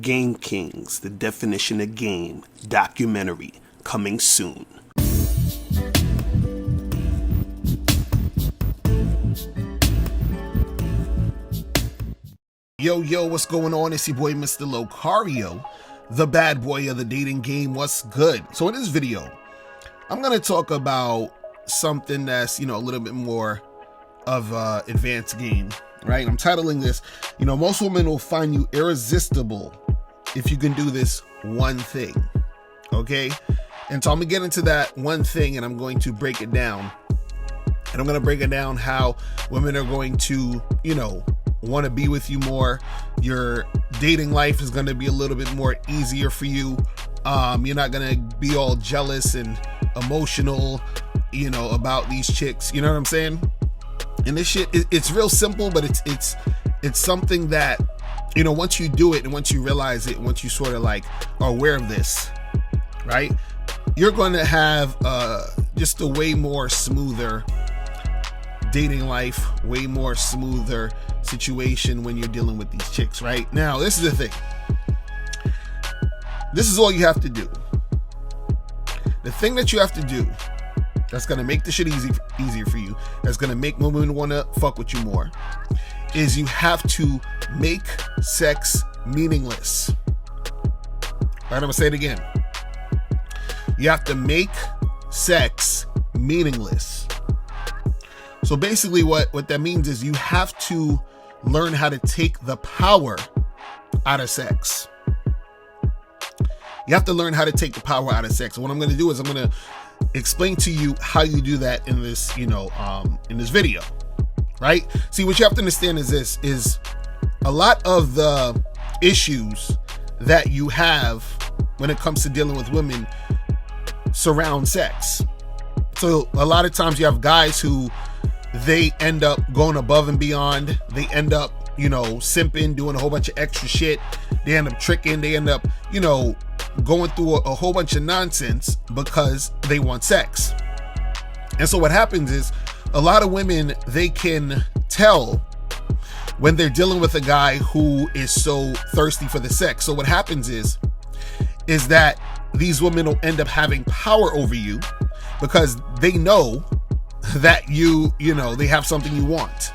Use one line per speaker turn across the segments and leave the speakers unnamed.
Game Kings, the definition of game, documentary, coming soon. Yo, what's going on? It's your boy, Mr. Locario, the bad boy of the dating game. What's good? So in this video, I'm going to talk about something that's, a little bit more of an advanced game, right? I'm titling this, most women will find you irresistible if you can do this one thing, okay? And so I'm going to get into that one thing and I'm going to break it down. And I'm going to break it down how women are going to, want to be with you more. Your dating life is going to be a little bit more easier for you. You're not going to be all jealous and emotional, about these chicks. You know what I'm saying? And this shit, it's real simple, but it's something that, once you do it and once you realize it, once you sort of like are aware of this, right? You're going to have just a way more smoother dating life, way more smoother situation when you're dealing with these chicks, right? Now, this is the thing. This is all you have to do. The thing that you have to do that's going to make the shit easier for you, that's going to make women want to fuck with you more, is you have to make sex meaningless. Right, I'm going to say it again. You have to make sex meaningless. So basically what that means is you have to learn how to take the power out of sex. You have to learn how to take the power out of sex. And what I'm going to do is I'm going to explain to you how you do that in this, in this video, right? See, what you have to understand is this, is a lot of the issues that you have when it comes to dealing with women surround sex. So a lot of times you have guys who they end up going above and beyond. They end up, simping, doing a whole bunch of extra shit. They end up tricking. They end up, going through a whole bunch of nonsense because they want sex. And so what happens is a lot of women, they can tell when they're dealing with a guy who is so thirsty for the sex. So what happens is that these women will end up having power over you because they know that they have something you want.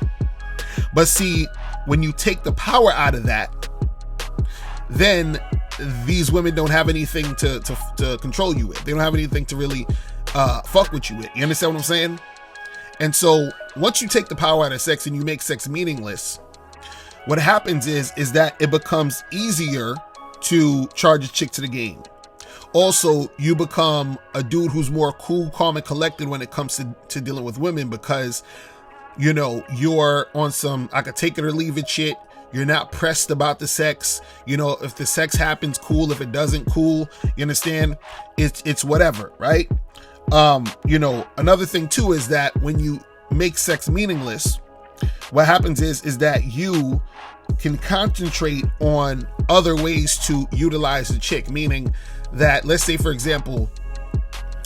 But see, when you take the power out of that, then these women don't have anything to control you with. They don't have anything to really fuck with you with. You understand what I'm saying? And so once you take the power out of sex and you make sex meaningless, what happens is that it becomes easier to charge a chick to the game. Also, you become a dude who's more cool, calm, and collected when it comes to dealing with women because, you're on some I could take it or leave it shit. You're not pressed about the sex. If the sex happens, cool. If it doesn't, cool. You understand? It's whatever, right? Another thing too is that when you make sex meaningless, what happens is that you can concentrate on other ways to utilize the chick, meaning that, let's say, for example,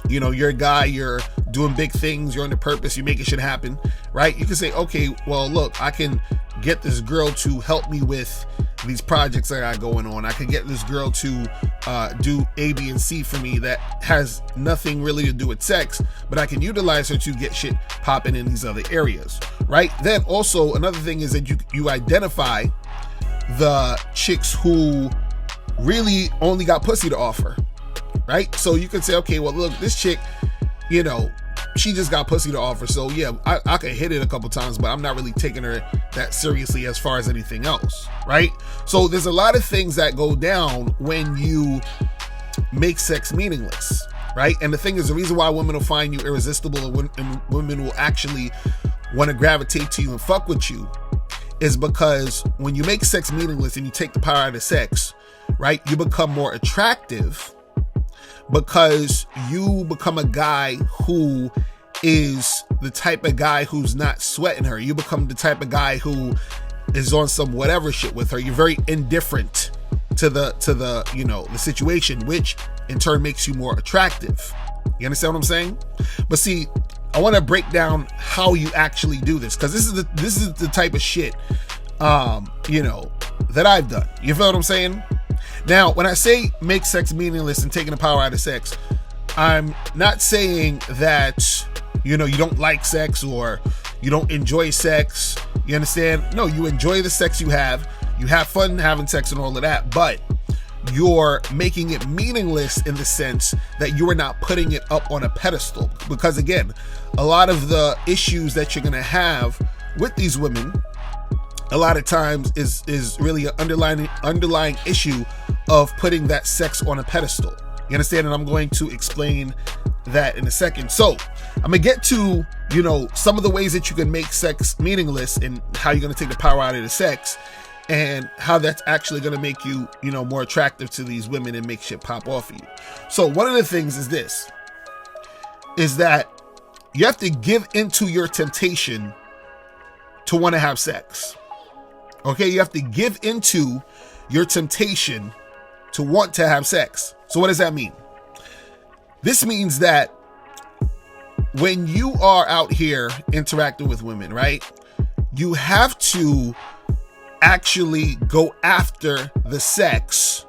you're a guy, you're doing big things, you're on the purpose, you're making shit happen, right? You can say, okay, well, look, I can get this girl to help me with these projects I got going on. I can get this girl to do A, B, and C for me that has nothing really to do with sex, but I can utilize her to get shit popping in these other areas, right? Then also another thing is that you identify the chicks who really only got pussy to offer, right? So you could say, okay, well, look, this chick, she just got pussy to offer. So yeah, I could hit it a couple times, but I'm not really taking her that seriously as far as anything else, right? So there's a lot of things that go down when you make sex meaningless, right? And the thing is, the reason why women will find you irresistible and women will actually want to gravitate to you and fuck with you is because when you make sex meaningless and you take the power out of sex, right, you become more attractive because you become a guy who is the type of guy who's not sweating her. You become the type of guy who is on some whatever shit with her. You're very indifferent to the the situation, which in turn makes you more attractive. You understand what I'm saying? But see, I want to break down how you actually do this, because this is the type of shit that I've done. You feel what I'm saying? Now, when I say make sex meaningless and taking the power out of sex, I'm not saying that, you don't like sex or you don't enjoy sex. You understand? No, you enjoy the sex you have fun having sex and all of that, but you're making it meaningless in the sense that you are not putting it up on a pedestal. Because again, a lot of the issues that you're going to have with these women a lot of times is really an underlying issue of putting that sex on a pedestal. You understand? And I'm going to explain that in a second. So I'm gonna get to, some of the ways that you can make sex meaningless and how you're gonna take the power out of the sex and how that's actually gonna make you, more attractive to these women and make shit pop off of you. So one of the things is that you have to give into your temptation to want to have sex. Okay, you have to give into your temptation to want to have sex. So what does that mean? This means that when you are out here interacting with women, right, you have to actually go after the sex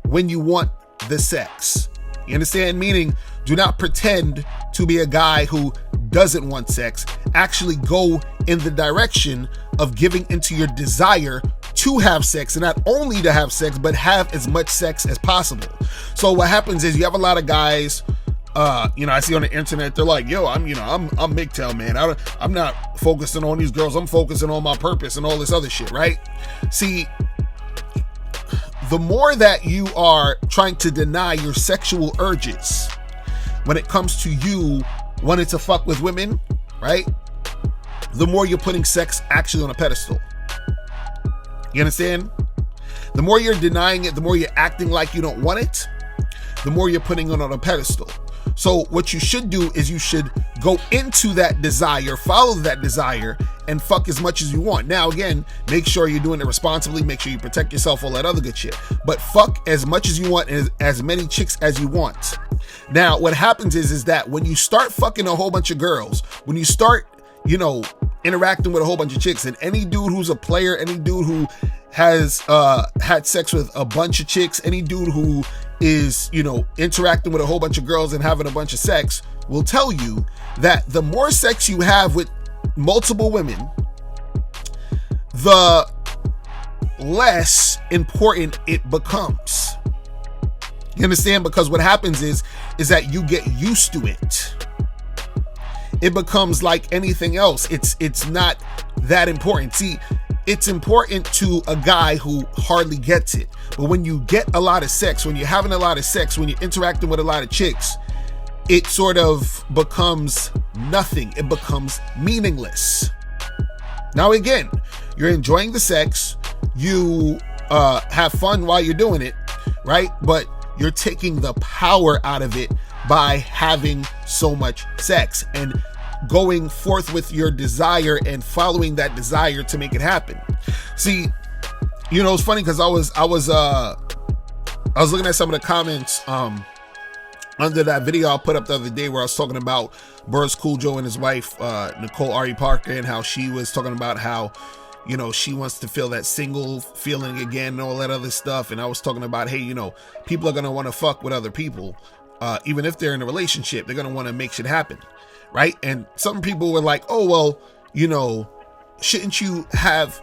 when you want the sex. You understand? Meaning, do not pretend to be a guy who doesn't want sex. Actually go in the direction of giving into your desire to have sex, and not only to have sex, but have as much sex as possible. So what happens is you have a lot of guys, I see on the internet, they're like, yo, I'm MGTOW, man. I'm not focusing on these girls. I'm focusing on my purpose and all this other shit, right? See, the more that you are trying to deny your sexual urges when it comes to you wanting to fuck with women, right? The more you're putting sex actually on a pedestal. You understand? The more you're denying it, the more you're acting like you don't want it, the more you're putting it on a pedestal. So what you should do is you should go into that desire, follow that desire, and fuck as much as you want. Now, again, make sure you're doing it responsibly, make sure you protect yourself, all that other good shit. But fuck as much as you want, as many chicks as you want. Now, what happens is that when you start fucking a whole bunch of girls, when you start, interacting with a whole bunch of chicks, and any dude who's a player, any dude who has had sex with a bunch of chicks, any dude who is, interacting with a whole bunch of girls and having a bunch of sex will tell you that the more sex you have with multiple women, the less important it becomes. You understand? Because what happens is that you get used to it. It becomes like anything else. It's not that important. See, it's important to a guy who hardly gets it. But when you get a lot of sex, when you're having a lot of sex, when you're interacting with a lot of chicks, it sort of becomes nothing. It becomes meaningless. Now, again, you're enjoying the sex. You have fun while you're doing it, right? But you're taking the power out of it by having so much sex and going forth with your desire and following that desire to make it happen. See, it's funny because I was looking at some of the comments under that video I put up the other day where I was talking about Burris Cool Joe and his wife Nicole Ari Parker, and how she was talking about how she wants to feel that single feeling again and all that other stuff. And I was talking about, hey, people are gonna want to fuck with other people, even if they're in a relationship. They're gonna want to make shit happen, right? And some people were like, oh well, shouldn't you have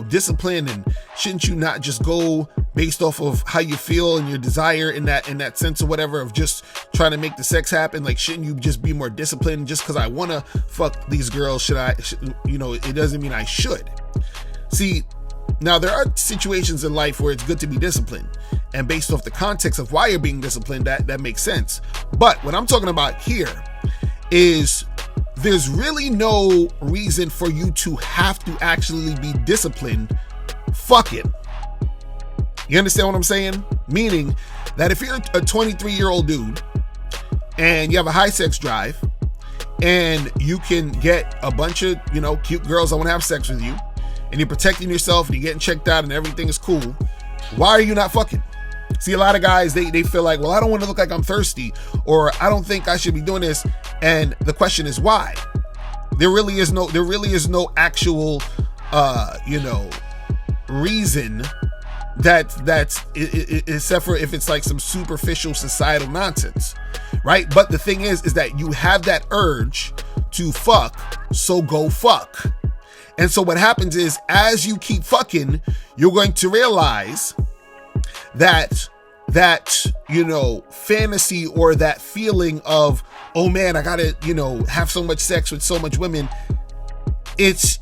discipline, and shouldn't you not just go based off of how you feel and your desire in that sense or whatever of just trying to make the sex happen? Like, shouldn't you just be more disciplined? Just because I want to fuck these girls, it doesn't mean I should. See, now there are situations in life where it's good to be disciplined, and based off the context of why you're being disciplined, that makes sense. But what I'm talking about here is there's really no reason for you to have to actually be disciplined fucking. You understand what I'm saying? Meaning that if you're a 23-year-old dude and you have a high sex drive and you can get a bunch of, cute girls that want to have sex with you, and you're protecting yourself and you're getting checked out and everything is cool, why are you not fucking? See, a lot of guys, they feel like, well, I don't want to look like I'm thirsty, or I don't think I should be doing this. And the question is why? There really is no actual, reason that's except for if it's like some superficial societal nonsense, right? But the thing is that you have that urge to fuck, so go fuck. And so what happens is, as you keep fucking, you're going to realize that fantasy or that feeling of, oh man, I gotta have so much sex with so much women, it's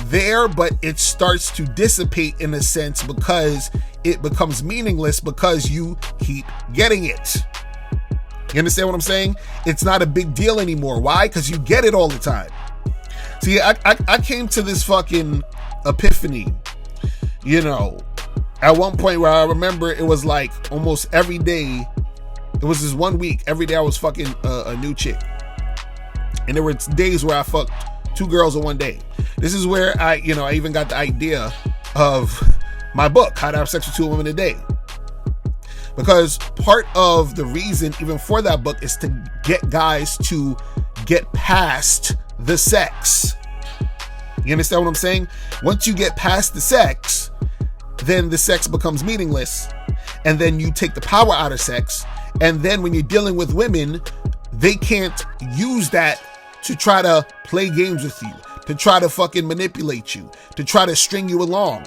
there, but it starts to dissipate in a sense because it becomes meaningless because you keep getting it. You understand what I'm saying? It's not a big deal anymore. Why? Because you get it all the time. See, I came to this fucking epiphany, at one point where I remember it was like almost every day. It was this 1 week. Every day I was fucking a new chick. And there were days where I fucked 2 girls in one day. This is where I even got the idea of my book, How to Have Sex with 2 Women a Day. Because part of the reason even for that book is to get guys to get past the sex. You understand what I'm saying? Once you get past the sex, then the sex becomes meaningless. And then you take the power out of sex. And then when you're dealing with women, they can't use that to try to play games with you, to try to fucking manipulate you, to try to string you along.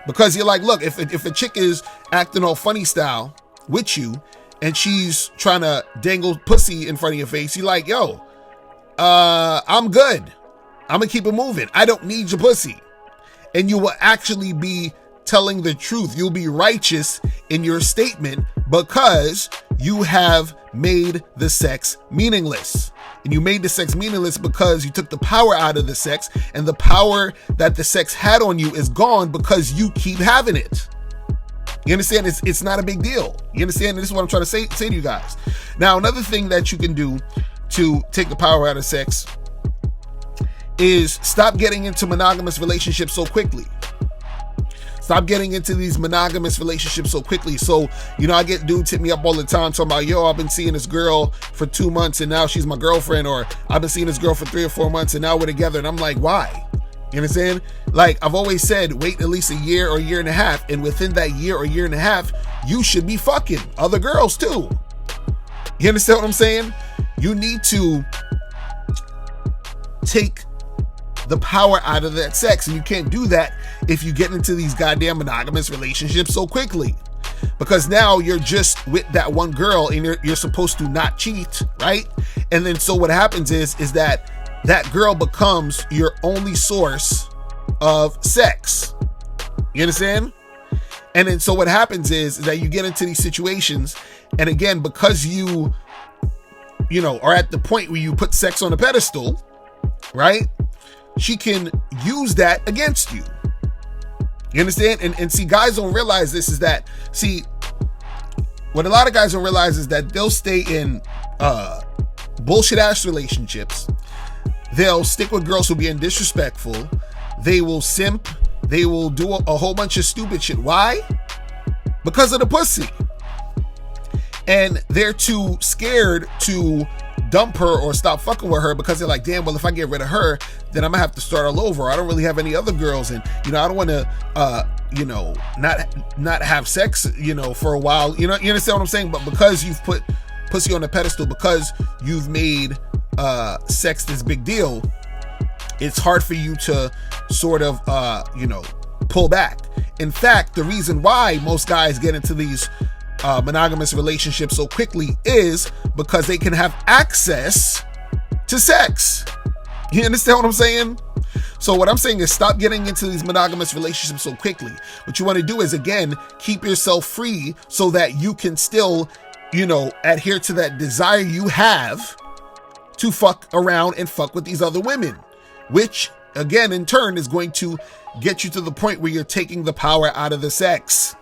Because you're like, look, if a chick is acting all funny style with you and she's trying to dangle pussy in front of your face, you're like, yo, I'm good. I'm gonna keep it moving. I don't need your pussy. And you will actually be telling the truth. You'll be righteous in your statement because you have made the sex meaningless. And you made the sex meaningless because you took the power out of the sex, and the power that the sex had on you is gone because you keep having it. You understand? It's not a big deal. You understand? This is what I'm trying to say to you guys. Now, another thing that you can do to take the power out of sex is stop getting into monogamous relationships so quickly. Stop getting into these monogamous relationships so quickly. So, I get dudes hit me up all the time talking about, yo, I've been seeing this girl for 2 months and now she's my girlfriend, or I've been seeing this girl for 3 or 4 months and now we're together. And I'm like, why? You understand? Like I've always said, wait at least a year or a year and a half. And within that year or year and a half, you should be fucking other girls too. You understand what I'm saying? You need to take the power out of that sex, and you can't do that if you get into these goddamn monogamous relationships so quickly, because now you're just with that one girl and you're supposed to not cheat, right? And then so what happens is that girl becomes your only source of sex. You understand? And then so what happens is that you get into these situations, and again, because you are at the point where you put sex on a pedestal, right? She can use that against you. You understand? And see, guys don't realize this is that, see, what a lot of guys don't realize is that they'll stay in bullshit ass relationships. They'll stick with girls who are being disrespectful. They will simp. They will do a whole bunch of stupid shit. Why? Because of the pussy. And they're too scared to dump her or stop fucking with her because they're like, damn, well, if I get rid of her, then I'm gonna have to start all over. I don't really have any other girls, and I don't want to not have sex for a while. You understand what I'm saying? But because you've put pussy on a pedestal, because you've made sex this big deal, it's hard for you to sort of pull back. In fact, the reason why most guys get into these monogamous relationships so quickly is because they can have access to sex. You understand what I'm saying? So what I'm saying is stop getting into these monogamous relationships so quickly. What you want to do is, again, keep yourself free so that you can still, adhere to that desire you have to fuck around and fuck with these other women, which again, in turn, is going to get you to the point where you're taking the power out of the sex.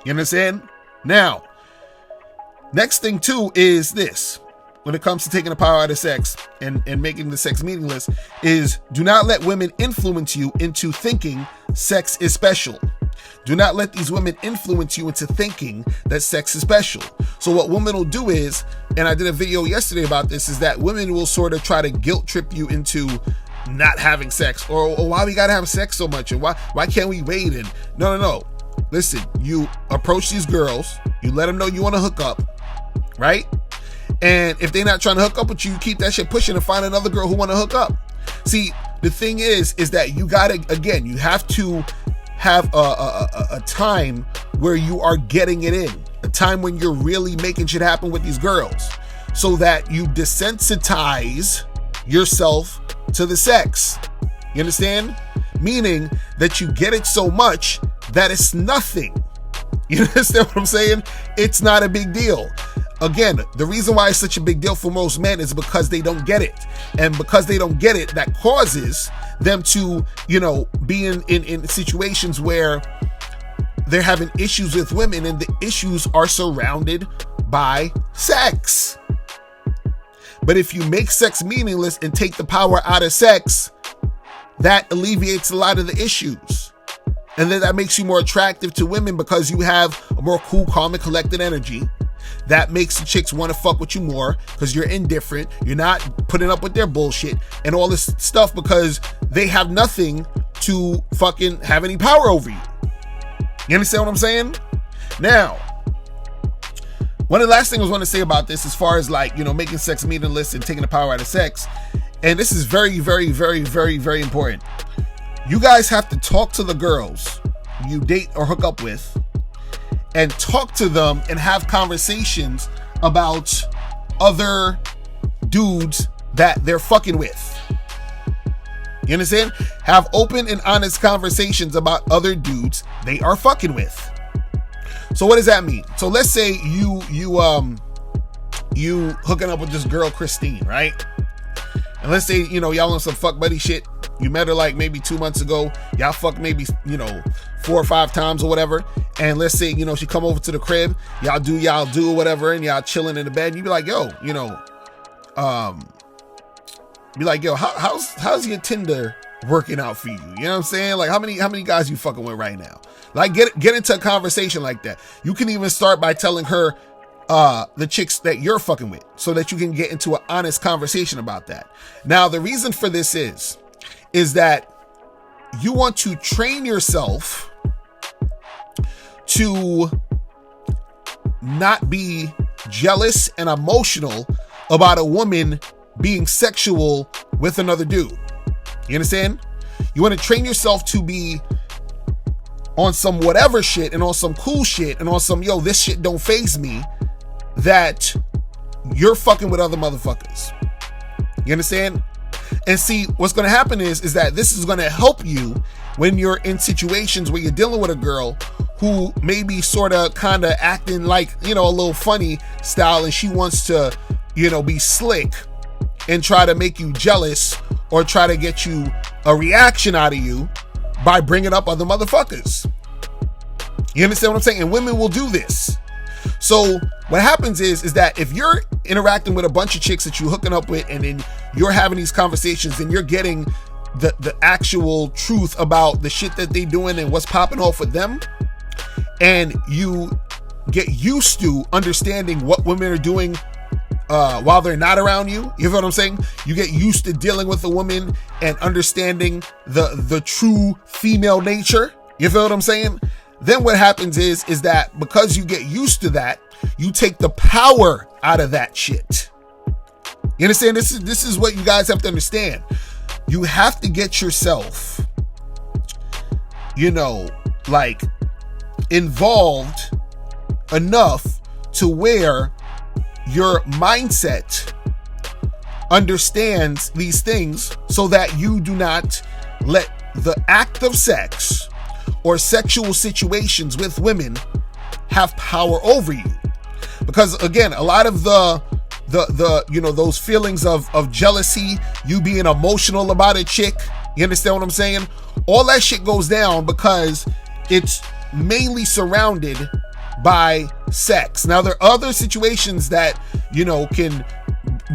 You understand? Now, next thing too is this. When it comes to taking the power out of sex and making the sex meaningless, is do not let women influence you into thinking sex is special. Do not let these women influence you into thinking that sex is special. So what women will do is, and I did a video yesterday about this, is that women will sort of try to guilt trip you into not having sex, or why we gotta have sex so much, and why can't we wait? And no. listen, you approach these girls, you let them know you want to hook up, right? And if they're not trying to hook up with you, you keep that shit pushing and find another girl who want to hook up. See, the thing is that you gotta, again, you have to have a time where you are getting it in, a time when you're really making shit happen with these girls, so that you desensitize yourself to the sex. You understand? Meaning that you get it so much that it's nothing. You understand what I'm saying? It's not a big deal. Again, the reason why it's such a big deal for most men is because they don't get it. And because they don't get it, that causes them to, be in situations where they're having issues with women, and the issues are surrounded by sex. But if you make sex meaningless and take the power out of sex, that alleviates a lot of the issues. And then that makes you more attractive to women because you have a more cool, calm, and collected energy. That makes the chicks want to fuck with you more because you're indifferent. You're not putting up with their bullshit and all this stuff because they have nothing to fucking have any power over you. You understand what I'm saying? Now, one of the last things I want to say about this, as far as making sex meaningless and taking the power out of sex, and this is very, very, very, very, very important. You guys have to talk to the girls you date or hook up with, and talk to them and have conversations about other dudes that they're fucking with. You understand? Have open and honest conversations about other dudes they are fucking with. So what does that mean? So let's say you hooking up with this girl Christine, right? And let's say y'all on some fuck buddy shit. You met her like maybe 2 months ago. Y'all fucked maybe 4 or 5 times or whatever. And let's say she come over to the crib. Y'all do or whatever, and y'all chilling in the bed. And you be like, how's your Tinder working out for you? You know what I'm saying? Like how many guys you fucking with right now? Like get into a conversation like that. You can even start by telling her the chicks that you're fucking with, so that you can get into an honest conversation about that. Now, the reason for this is that you want to train yourself to not be jealous and emotional about a woman being sexual with another dude. You understand? You want to train yourself to be on some whatever shit and on some cool shit and on some, this shit don't faze me, that you're fucking with other motherfuckers. You understand? And see, what's going to happen is that this is going to help you when you're in situations where you're dealing with a girl who may be sort of kind of acting like, a little funny style, and she wants to, be slick and try to make you jealous or try to get you a reaction out of you by bringing up other motherfuckers. You understand what I'm saying? And women will do this. So what happens is that if you're interacting with a bunch of chicks that you're hooking up with, and then you're having these conversations and you're getting the actual truth about the shit that they doing and what's popping off with them, and you get used to understanding what women are doing while they're not around you. You know what I'm saying? You get used to dealing with a woman and understanding the true female nature. You feel what I'm saying? Then what happens is that because you get used to that, you take the power out of that shit. You understand? This is what you guys have to understand. You have to get yourself, involved enough to where your mindset understands these things, so that you do not let the act of sex or sexual situations with women have power over you. Because again, a lot of the those feelings of jealousy, you being emotional about a chick, you understand what I'm saying? All that shit goes down because it's mainly surrounded by sex. Now, there are other situations that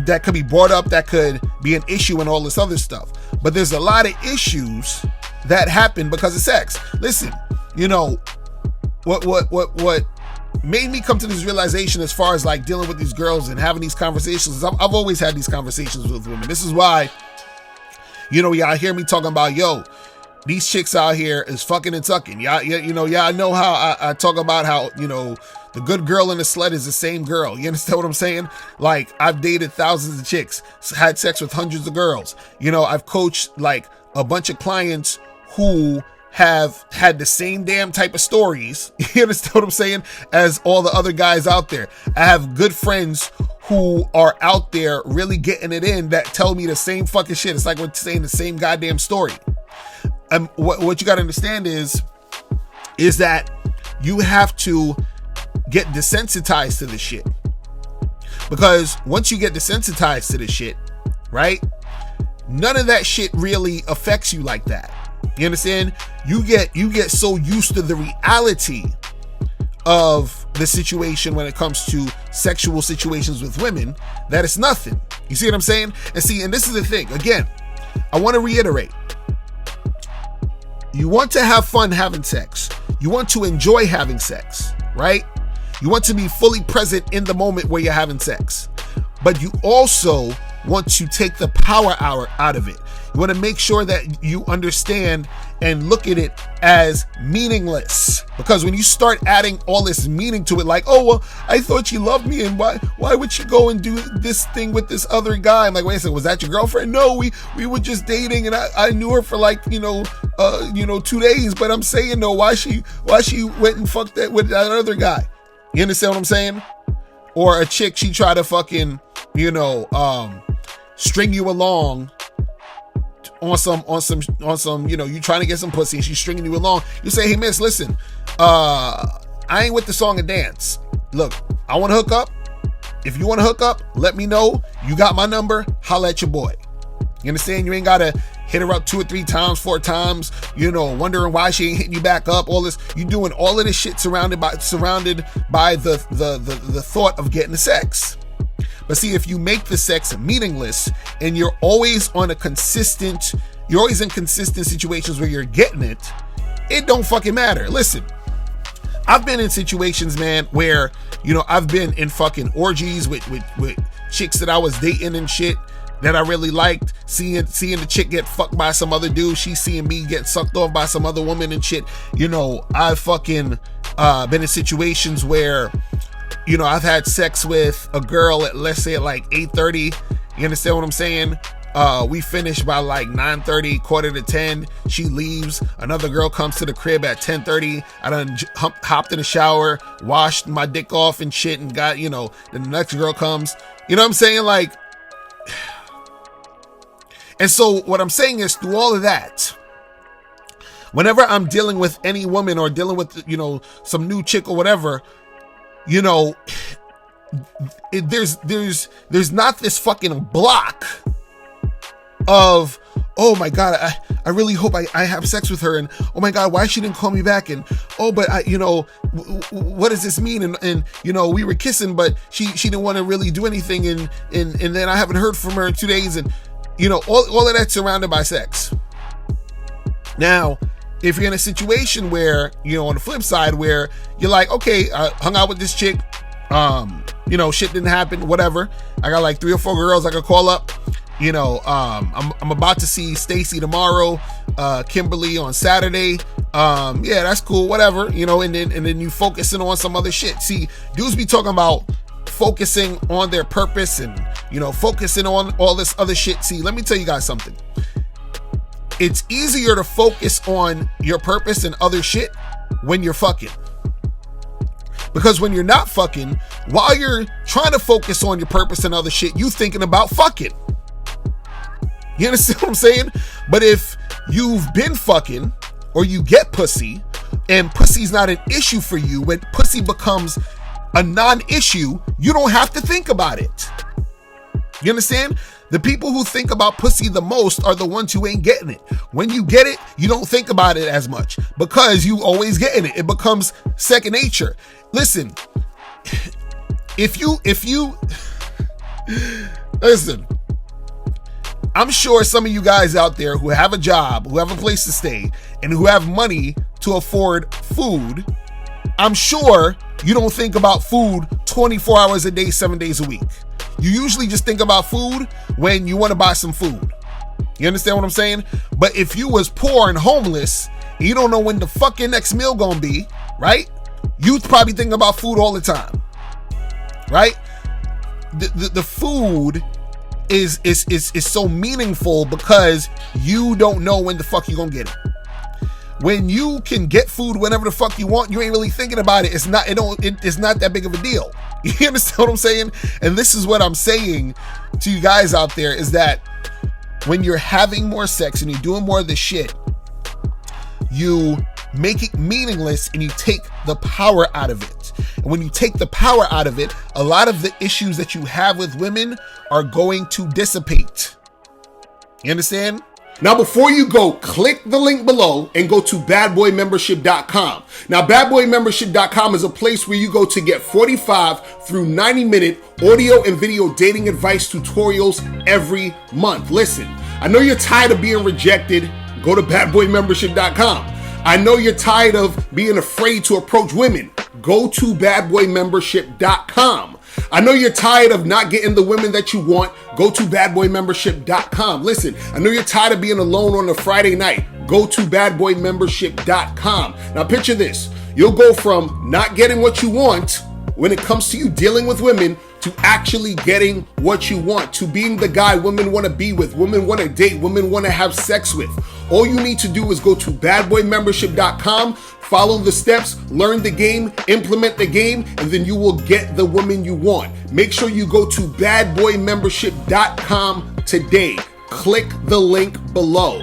that could be brought up, that could be an issue and all this other stuff, but there's a lot of issues that happen because of sex. Listen, what made me come to this realization as far as like dealing with these girls and having these conversations, I've always had these conversations with women. This is why, y'all hear me talking about, these chicks out here is fucking and sucking. Y'all know how I talk about how, the good girl and the slut is the same girl. You understand what I'm saying? Like, I've dated thousands of chicks, had sex with hundreds of girls. I've coached like a bunch of clients who have had the same damn type of stories, you understand what I'm saying, as all the other guys out there. I have good friends who are out there really getting it in that tell me the same fucking shit. It's like we're saying the same goddamn story. What you got to understand is that you have to get desensitized to this shit. Because once you get desensitized to this shit, right, none of that shit really affects you like that. You understand? You get so used to the reality of the situation when it comes to sexual situations with women that it's nothing. You see what I'm saying? And this is the thing. Again, I want to reiterate. You want to have fun having sex. You want to enjoy having sex, right? You want to be fully present in the moment where you're having sex. But you also want to take the power out of it. You want to make sure that you understand and look at it as meaningless. Because when you start adding all this meaning to it, like, oh, well, I thought she loved me, and why would she go and do this thing with this other guy? I'm like, wait a second, was that your girlfriend? No, we were just dating, and I knew her for like, 2 days. But I'm saying, no, why she went and fucked that with that other guy? You understand what I'm saying? Or a chick, she tried to fucking, string you along on some, you trying to get some pussy and she's stringing you along. You say, hey miss, listen, I ain't with the song and dance. Look, I want to hook up. If you want to hook up, let me know. You got my number. Holla at your boy. You understand? You ain't got to hit her up 2 or 3 times, 4 times, wondering why she ain't hitting you back up. All this, you doing all of this shit surrounded by the thought of getting the sex. But see, if you make the sex meaningless and you're always in consistent situations where you're getting it, it don't fucking matter. Listen, I've been in situations, man, where, I've been in fucking orgies with chicks that I was dating and shit that I really liked, seeing the chick get fucked by some other dude, she seeing me get sucked off by some other woman and shit. I've fucking been in situations where, I've had sex with a girl at, let's say, at like 8:30. You understand what I'm saying? We finish by like 9:30, 9:45. She leaves. Another girl comes to the crib at 10:30. I done hopped in the shower, washed my dick off and shit, and got, then the next girl comes. You know what I'm saying? Like, and so what I'm saying is, through all of that, whenever I'm dealing with any woman or dealing with, some new chick or whatever, there's not this fucking block of, oh my God, I really hope I have sex with her, and oh my God, why she didn't call me back, and oh, but what does this mean? And we were kissing, but she didn't want to really do anything, and then I haven't heard from her in 2 days, and all of that's surrounded by sex. Now, if you're in a situation where, on the flip side, where you're like, okay, I hung out with this chick, shit didn't happen, whatever. I got like 3 or 4 girls I could call up. I'm about to see Stacy tomorrow, Kimberly on Saturday. Yeah, that's cool, whatever, and then you focusing on some other shit. See, dudes be talking about focusing on their purpose and, focusing on all this other shit. See, let me tell you guys something. It's easier to focus on your purpose and other shit when you're fucking. Because when you're not fucking, while you're trying to focus on your purpose and other shit, you thinking about fucking. You understand what I'm saying? But if you've been fucking, or you get pussy, and pussy's not an issue for you, when pussy becomes a non-issue, you don't have to think about it. You understand? The people who think about pussy the most are the ones who ain't getting it. When you get it, you don't think about it as much because you always getting it. It becomes second nature. Listen, if you listen, I'm sure some of you guys out there who have a job, who have a place to stay, and who have money to afford food, I'm sure you don't think about food 24 hours a day, 7 days a week. You usually just think about food when you want to buy some food. You understand what I'm saying? But if you was poor and homeless, and you don't know when the fuck your next meal gonna be, right? You probably think about food all the time, right? The food is so meaningful because you don't know when the fuck you gonna get it. When you can get food whenever the fuck you want, you ain't really thinking about it. It's not that big of a deal. You understand what I'm saying? And this is what I'm saying to you guys out there is that when you're having more sex and you're doing more of this shit, you make it meaningless and you take the power out of it. And when you take the power out of it, a lot of the issues that you have with women are going to dissipate. You understand?
Now, before you go, click the link below and go to badboymembership.com. Now, badboymembership.com is a place where you go to get 45 through 90-minute audio and video dating advice tutorials every month. Listen, I know you're tired of being rejected. Go to badboymembership.com. I know you're tired of being afraid to approach women. Go to badboymembership.com. I know you're tired of not getting the women that you want. Go to badboymembership.com. Listen, I know you're tired of being alone on a Friday night. Go to badboymembership.com. Now picture this. You'll go from not getting what you want when it comes to you dealing with women to actually getting what you want, to being the guy women want to be with, women want to date, women want to have sex with. All you need to do is go to badboymembership.com, follow the steps, learn the game, implement the game, and then you will get the woman you want. Make sure you go to badboymembership.com today. Click the link below.